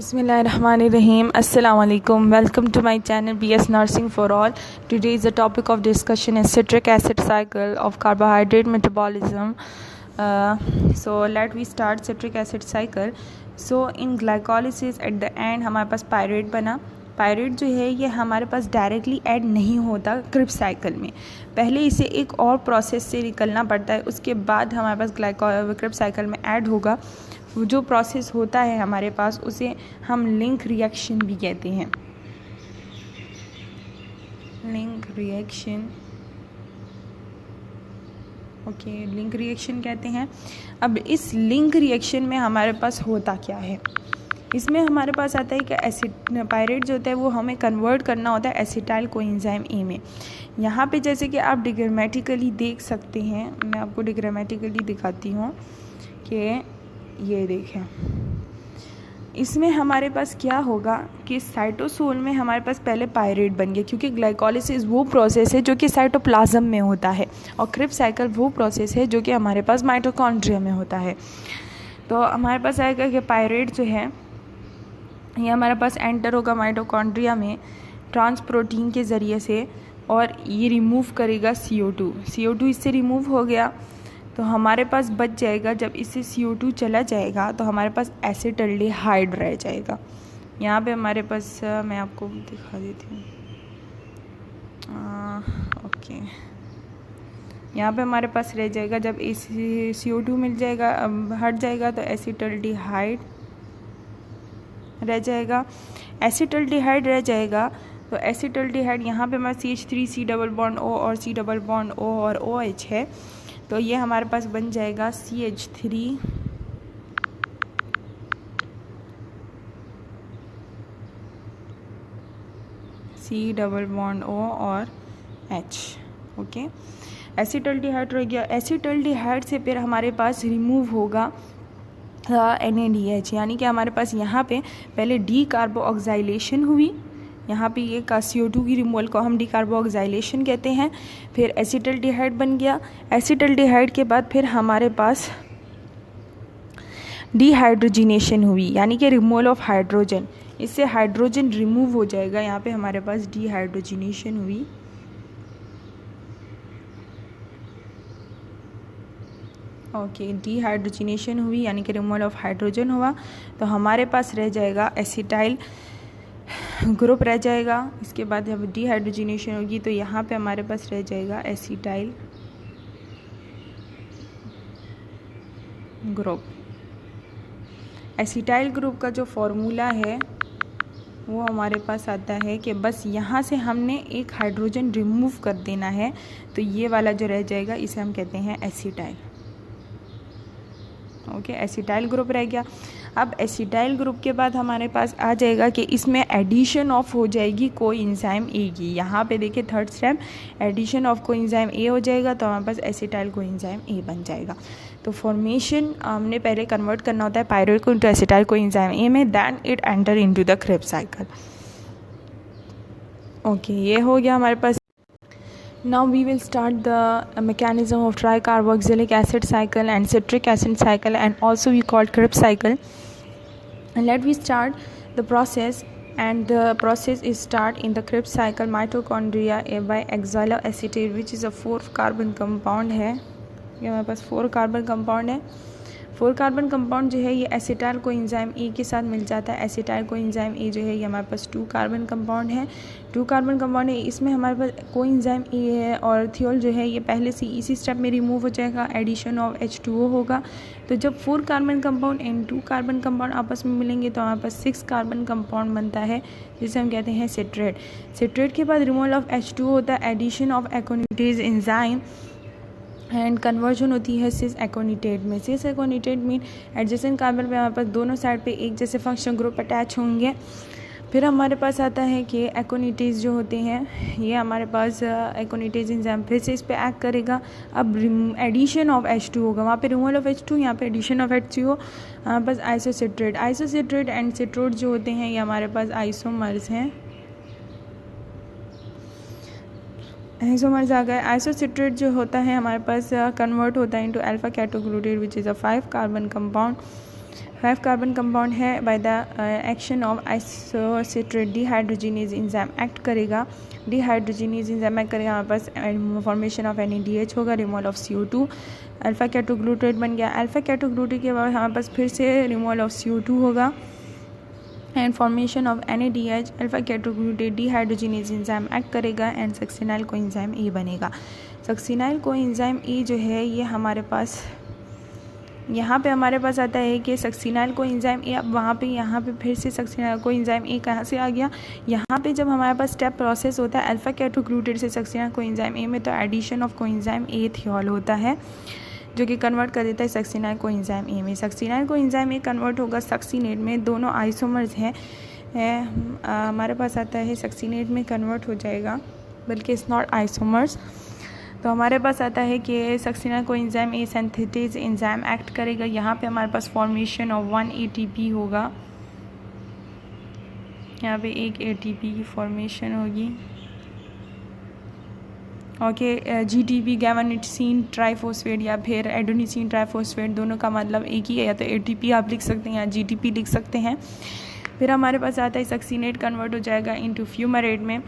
Bismillahirrahmanirrahim. Assalamu alaikum. Welcome to my channel BS Nursing for All. Today is the topic of discussion is citric acid cycle of carbohydrate metabolism. So let we start citric acid cycle. So in glycolysis at the end हमारे पास pirate बना. Pirate जो है ये हमारे पास directly add नहीं होता cribs cycle में, पहले इसे एक और प्रोसेस से निकलना पड़ता है, उसके बाद हमारे पास क्रिब्स साइकिल में ऐड होगा. जो प्रोसेस होता है हमारे पास उसे हम लिंक रिएक्शन भी कहते हैं. Link reaction, okay, link reaction कहते हैं. अब इस लिंक रिएक्शन में हमारे पास होता क्या है, इसमें हमारे पास आता है कि एसिड पायरेट जो होता है वो हमें कन्वर्ट करना होता है एसिटाइल कोएंजाइम ए में. यहाँ पे जैसे कि आप डिग्रामेटिकली देख सकते हैं, मैं आपको डिग्रामेटिकली दिखाती हूँ कि ये देखें, इसमें हमारे पास क्या होगा कि साइटोसोल में हमारे पास पहले पायरेट बन गया, क्योंकि ग्लाइकोलिसिस वो प्रोसेस है जो कि साइटोप्लाज्म में होता है और क्रिब्स साइकिल वो प्रोसेस है जो कि हमारे पास माइटोकॉन्ड्रिया में होता है. तो हमारे पास आएगा कि पायरेट जो है ये हमारे पास एंटर होगा माइटोकॉन्ड्रिया में ट्रांस प्रोटीन के ज़रिए से, और ये रिमूव करेगा CO2. CO2 इससे रिमूव हो गया तो हमारे पास बच जाएगा, जब इससे CO2 चला जाएगा तो हमारे पास एसिटाल्डिहाइड रह जाएगा. यहाँ पे हमारे पास मैं आपको दिखा देती हूँ, ओके, यहाँ पे हमारे पास रह जाएगा, जब इस CO2 मिल जाएगा हट जाएगा तो एसिटाल्डिहाइड रह जाएगा. एसिटाल्डिहाइड रह जाएगा तो एसिटाल्डिहाइड यहाँ पे हमारा CH3 C double bond O और C डबल बॉन्ड O और OH है, तो ये हमारे पास बन जाएगा CH3 C double bond O और H. ओके, एसिटाल्डिहाइड रह गया. एसिटाल्डिहाइड से फिर हमारे पास रिमूव होगा NADH, यानी कि हमारे पास यहाँ पे पहले डी कार्बोऑक्साइलेशन हुई, यहाँ पे ये CO2 की रिमूवल को हम डी कार्बोऑक्साइलेशन कहते हैं. फिर एसिटाल्डिहाइड बन गया. एसिटाल्डिहाइड के बाद फिर हमारे पास डिहाइड्रोजिनेशन हुई, यानी कि रिमूवल ऑफ हाइड्रोजन, इससे हाइड्रोजन रिमूव हो जाएगा. यहाँ पे हमारे पास डिहाइड्रोजिनेशन हुई. ओके, डिहाइड्रोजिनेशन हुई यानी कि रिमूवल ऑफ हाइड्रोजन हुआ, तो हमारे पास रह जाएगा एसिटाइल ग्रुप रह जाएगा. इसके बाद जब डिहाइड्रोजिनेशन होगी तो यहाँ पे हमारे पास रह जाएगा एसिटाइल ग्रुप. एसिटाइल ग्रुप का जो फॉर्मूला है वो हमारे पास आता है कि बस यहाँ से हमने एक हाइड्रोजन रिमूव कर देना है, तो ये वाला जो रह जाएगा इसे हम कहते हैं एसिटाइल. ओके, एसिटाइल ग्रुप रह गया. अब एसिटाइल ग्रुप के बाद हमारे पास आ जाएगा कि इसमें एडिशन ऑफ हो जाएगी कोएंजाइम ए की. यहाँ पे देखिए third step addition of coenzyme A हो जाएगा, तो हमारे पास एसिटाइल कोएंजाइम ए बन जाएगा. तो फॉर्मेशन हमने पहले कन्वर्ट करना होता है पायरेट को इनटू एसिटाइल कोएंजाइम ए में, then it enter into the Krebs cycle. Okay, ये हो गया हमारे पास. Now we will start the mechanism of tricarboxylic acid cycle and citric acid cycle, and also we call Krebs cycle. And let we start the process, and the process is start in the Krebs cycle mitochondria by oxaloacetate, which is a 4 carbon compound है. ये हमारे पास 4 carbon compound है. 4 carbon compound जो है ये acetyl coenzyme ए के साथ मिल जाता है. एसिटाइल कोएंजाइम ए जो है ये हमारे पास 2 कार्बन कंपाउंड है. 2 कार्बन कंपाउंड है, इसमें हमारे पास कोएंजाइम ए है और थियोल जो है ये पहले से इसी स्टेप में रिमूव हो जाएगा, एडिशन ऑफ H2O होगा. तो जब 4 carbon compound and 2 carbon compound आपस में मिलेंगे तो हमारे पास 6 कार्बन कंपाउंड बनता है, जिसे हम कहते हैं सिट्रेट. सिट्रेट के बाद रिमूवल ऑफ H2O होता है, addition of aconitase enzyme and conversion होती है सिस एकोनिटेट में. Cis aconitate mean adjacent carbon पे हमारे पास दोनों साइड पे एक जैसे फंक्शनल ग्रुप अटैच होंगे. फिर हमारे पास आता है कि एकोनिटेज जो होते हैं ये हमारे पास एकोनिटेज एंजाइम फिर से इस पे एक्ट करेगा. अब एडिशन ऑफ H2 होगा, वहाँ पे रिमूवल ऑफ H2, यहाँ पे एडिशन ऑफ H2O. हमारे पास आइसोसिट्रेट एंड सिट्रोट जो होते हैं ये हमारे पास आइसोमर्स हैं. आइसोमर्स आ गए. आइसोसिट्रेट जो होता है हमारे पास कन्वर्ट होता है into alpha ketoglutarate which is a 5 carbon compound. 5 carbon compound है, by the action of isocitrate dehydrogenase enzyme act करेगा, डिहाइड्रोजिनेज एंजाइम एक्ट करेगा, हमारे पास फॉर्मेशन ऑफ NADH होगा, removal of CO2, alpha ketoglutarate बन गया। अल्फा कैटोग्लूटेट के बाद हमारे पास फिर से रिमूवल ऑफ CO2 होगा and formation of NADH, alpha ketoglutarate dehydrogenase enzyme act करेगा एंड सक्सिनाइल कोएंजाइम A बनेगा। सक्सिनाइल कोएंजाइम A जो है ये हमारे पास यहाँ पे हमारे पास आता है कि सक्सिनाइल कोएंजाइम A, अब वहाँ पे यहाँ पे फिर से सक्सिनाइल कोएंजाइम A कहाँ से आ गया, यहाँ पे जब हमारे पास स्टेप प्रोसेस होता है अल्फा कैटोग्लूटेट से सक्सिनाइल कोएंजाइम A में, तो addition of coenzyme A thiol होता है जो कि कन्वर्ट कर देता है सक्सिनाइल कोएंजाइम A में। सक्सिनाइल कोएंजाइम A कन्वर्ट होगा सक्सिनेट में, दोनों आइसोमर्स हैं हमारे पास आता है सक्सिनेट में कन्वर्ट हो जाएगा, बल्कि इट्स नॉट आइसोमर्स। तो हमारे पास आता है कि succinyl coenzyme A synthetase enzyme act करेगा, यहाँ पे हमारे पास फॉर्मेशन ऑफ 1 ATP होगा, यहाँ पे एक ATP की फॉर्मेशन होगी। ओके, GTP गैवानिटीन ट्राइफॉस्फेट या फिर एडोनिसिन ट्राइफॉस्फेट, दोनों का मतलब एक ही है, या तो ATP आप लिख सकते हैं या GTP लिख सकते हैं। फिर हमारे पास आता है सक्सिनेट कन्वर्ट हो जाएगा इनटू फ्यूमरेट में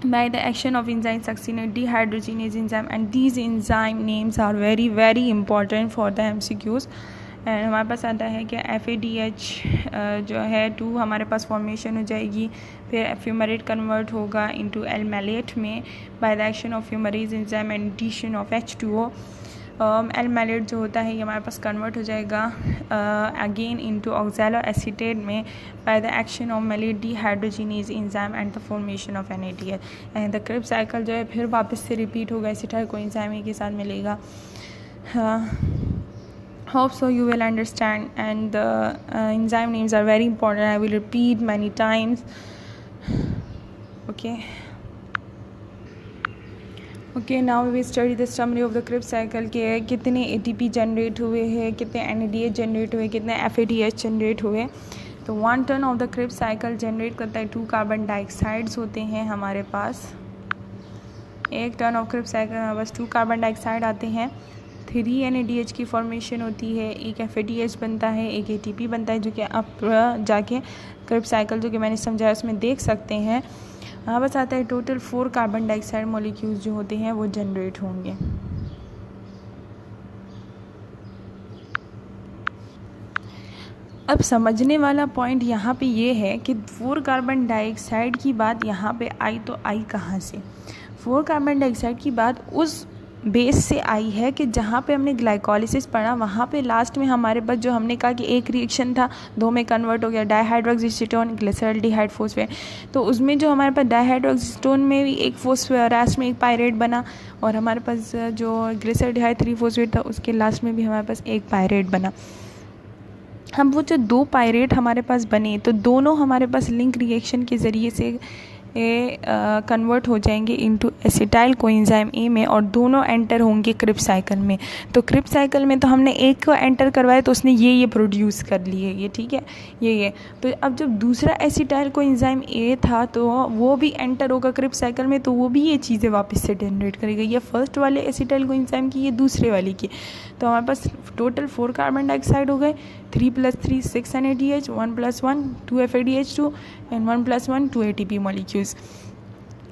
by the action of enzyme succinate dehydrogenase enzyme, and these enzyme names are very important for the MCQs। And हमारे पास आता है कि FADH जो है 2 हमारे पास फॉर्मेशन हो जाएगी, फिर फ्यूमरेट कन्वर्ट होगा इनटू L-malate में by the action of fumarase enzyme and addition of H2O। L-malate जो होता है ये हमारे पास कन्वर्ट हो जाएगा अगेन इनटू ऑक्सैलो एसीटेट में by the action of malate dehydrogenase enzyme and the formation of NADH। And the Krebs cycle जो है फिर वापस से रिपीट होगा, एसिटाइल कोएंजाइम के साथ मिलेगा। Hope so you will understand, and the enzyme names are very important. I will repeat many times. Okay, now we will study the summary of the Krebs cycle के कितने ATP generate हुए हैं, कितने NADH generate हुए, कितने FADH generate हुए। तो 1 turn of the Krebs cycle generate करता है 2 कार्बन डाइऑक्साइड्स होते हैं हमारे पास। 1 टन ऑफ Krebs cycle में बस 2 कार्बन डाइऑक्साइड आते हैं, 3 NADH की फॉर्मेशन होती है, एक FADH बनता है, एक ATP बनता है, जो कि आप जाके Krebs cycle जो कि मैंने समझाया उसमें देख सकते हैं। यहाँ बस आता है टोटल 4 कार्बन डाइऑक्साइड मॉलिक्यूल्स जो होते हैं वो जनरेट होंगे। अब समझने वाला पॉइंट यहाँ पे ये है कि 4 कार्बन डाइऑक्साइड की बात यहाँ पे आई, तो आई कहाँ से? 4 कार्बन डाइऑक्साइड की बात उस बेस से आई है कि जहाँ पे हमने ग्लाइकोलिसिस पढ़ा, वहाँ पे लास्ट में हमारे पास जो हमने कहा कि एक रिएक्शन था 2 में कन्वर्ट हो गया, डाइहाइड्रोक्सीटोन ग्लिसरॉल्डिहाइड फॉस्फेट। तो उसमें जो हमारे पास डाइहाइड्रोक्सीटोन में भी एक लास्ट में एक पायरेट बना, और हमारे पास जो ग्लिसरॉल्डिहाइड 3 फॉस्फेट था उसके लास्ट में भी हमारे पास एक पायरेट बना। हम वो जो 2 पायरेट हमारे पास बने, तो दोनों हमारे पास लिंक रिएक्शन के ज़रिए से कन्वर्ट हो जाएंगे इनटू एसिटाइल कोएंजाइम A में, और दोनों एंटर होंगे Krebs साइकिल में। तो Krebs साइकिल में तो हमने एक को एंटर करवाया तो उसने ये प्रोड्यूस कर लिए, ये ठीक है, ये। तो अब जब दूसरा एसिटाइल कोएंजाइम A था तो वो भी एंटर होगा Krebs साइकिल में, तो वो भी ये चीज़ें वापस से जनरेट करेगा, ये फर्स्ट वाले एसिटाइल कोएंजाइम की, ये दूसरे वाले की। तो हमारे पास टोटल 4 कार्बन डाइऑक्साइड हो गए, 3 + 3 6 NADH, 1 + 1 2 FADH2 and 1 + 1 2 ATP molecules.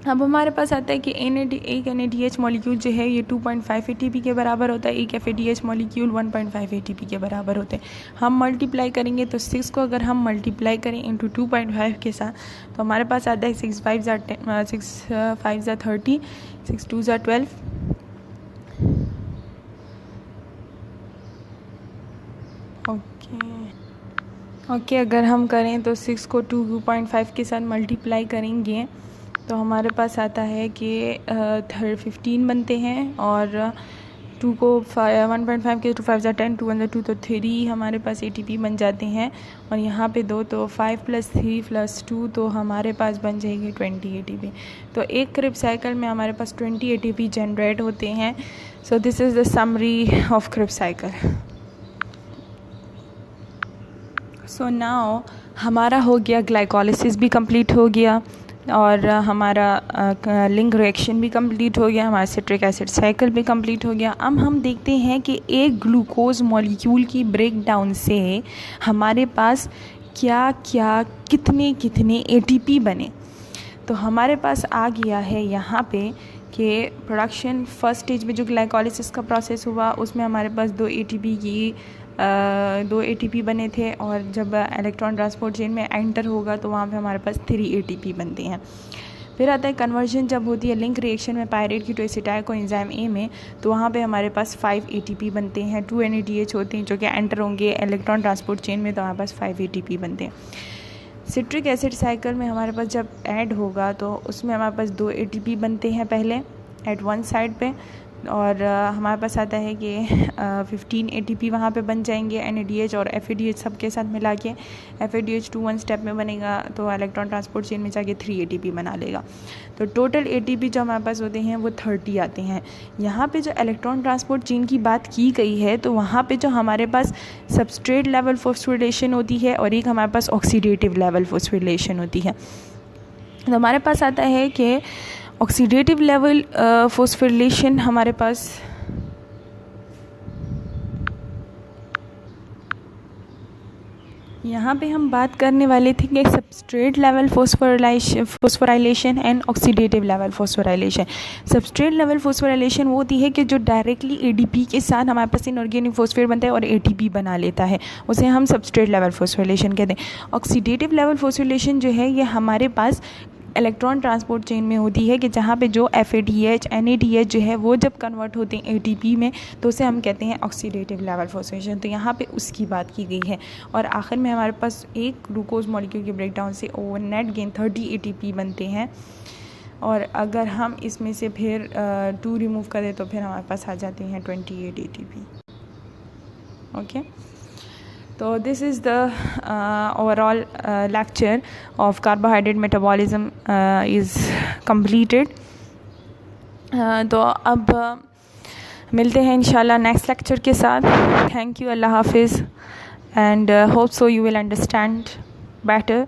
अब हमारे पास आता है कि एक NADH मॉलिक्यूल जो है ये 2.5 ATP के बराबर होता है, एक FADH मॉलिक्यूल 1.5 ATP के बराबर होते हैं। हम मल्टीप्लाई करेंगे तो 6 को अगर हम मल्टीप्लाई करें इंटू 2.5 के साथ, तो हमारे पास आता है 6 5 = 30, 6 2 = 12। ओके, अगर हम करें तो 6 को 2.5 के साथ मल्टीप्लाई करेंगे तो हमारे पास आता है कि 15 बनते हैं, और 2 को 1.5 के 2 5 = 10, 2 1 2, तो 3 हमारे पास ATP बन जाते हैं, और यहाँ पे 2, तो 5 + 3 + 2, तो हमारे पास बन जाएगी 20 ATP। तो एक Krebs साइकिल में हमारे पास 20 ATP जनरेट होते हैं। So this is the summary of Krebs cycle. So now हमारा हो गया ग्लाइकोलिसिस भी कंप्लीट हो गया, और हमारा लिंक रिएक्शन भी कंप्लीट हो गया, हमारा सिट्रिक एसिड साइकिल भी कंप्लीट हो गया। अब हम देखते हैं कि एक ग्लूकोज मॉलिक्यूल की ब्रेक डाउन से हमारे पास क्या क्या कितने कितने ATP बने। तो हमारे पास आ गया है यहाँ पे कि प्रोडक्शन फर्स्ट स्टेज में जो ग्लाइकोलिसिस का प्रोसेस हुआ उसमें हमारे पास 2 ATP बने थे, और जब इलेक्ट्रॉन ट्रांसपोर्ट चेन में एंटर होगा तो वहाँ पे हमारे पास 3 ATP बनते हैं। फिर आता है कन्वर्जन, जब होती है लिंक रिएक्शन में पायरेट की टू एसिटाइल कोएंजाइम A में, तो वहाँ पे हमारे पास 5 ATP बनते हैं। 2 NADH होते हैं जो कि एंटर होंगे इलेक्ट्रॉन ट्रांसपोर्ट चेन में, तो हमारे पास 5 ATP बनते हैं। सिट्रिक एसिड साइकिल में हमारे पास जब ऐड होगा तो उसमें हमारे पास 2 ATP बनते हैं पहले एट वन साइड पे, और हमारे पास आता है कि 15 ATP वहाँ पे बन जाएंगे NADH और FADH सबके साथ मिला के। FADH 2 1 स्टेप में बनेगा तो इलेक्ट्रॉन ट्रांसपोर्ट चेन में जाके 3 ATP बना लेगा। तो टोटल ATP जो हमारे पास होते हैं वो 30 आते हैं। यहाँ पे जो इलेक्ट्रॉन ट्रांसपोर्ट चेन की बात की गई है तो वहाँ पे जो हमारे पास सबस्ट्रेट लेवल फॉस्फोरिलेशन होती है और एक हमारे पास ऑक्सीडेटिव लेवल फॉस्फोरिलेशन होती है। तो हमारे पास आता है कि ऑक्सीडेटिव लेवल फॉस्फोरिलेशन हमारे पास यहाँ पे हम बात करने वाले थे कि substrate level phosphorylation and oxidative level phosphorylation. Substrate level phosphorylation वो होती है कि जो डायरेक्टली ADP के साथ हमारे पास इनऑर्गेनिक फॉस्फेट बनता है और ATP बना लेता है, उसे हम सबस्ट्रेट लेवल फॉस्फोराइलेशन कहते हैं। ऑक्सीडेटिव लेवल फॉस्फोराइलेशन जो है ये हमारे पास इलेक्ट्रॉन ट्रांसपोर्ट चेन में होती है कि जहाँ पे जो FADH NADH जो है वो जब कन्वर्ट होते हैं ATP में तो उसे हम कहते हैं ऑक्सीडेटिव लेवल फॉस्फोरेशन। तो यहाँ पे उसकी बात की गई है। और आखिर में हमारे पास एक ग्लूकोज मॉलिक्यूल के ब्रेकडाउन से ओवर नेट गेन 30 ATP बनते हैं, और अगर हम इसमें से फिर 2 रिमूव करें तो फिर हमारे पास आ जाते हैं 28 ATP। Okay, So this is the overall lecture of carbohydrate metabolism is completed. तो अब मिलते हैं इंशाल्लाह नेक्स्ट लेक्चर के साथ। थैंक यू, अल्लाह हाफिज़, and hope so you will understand better.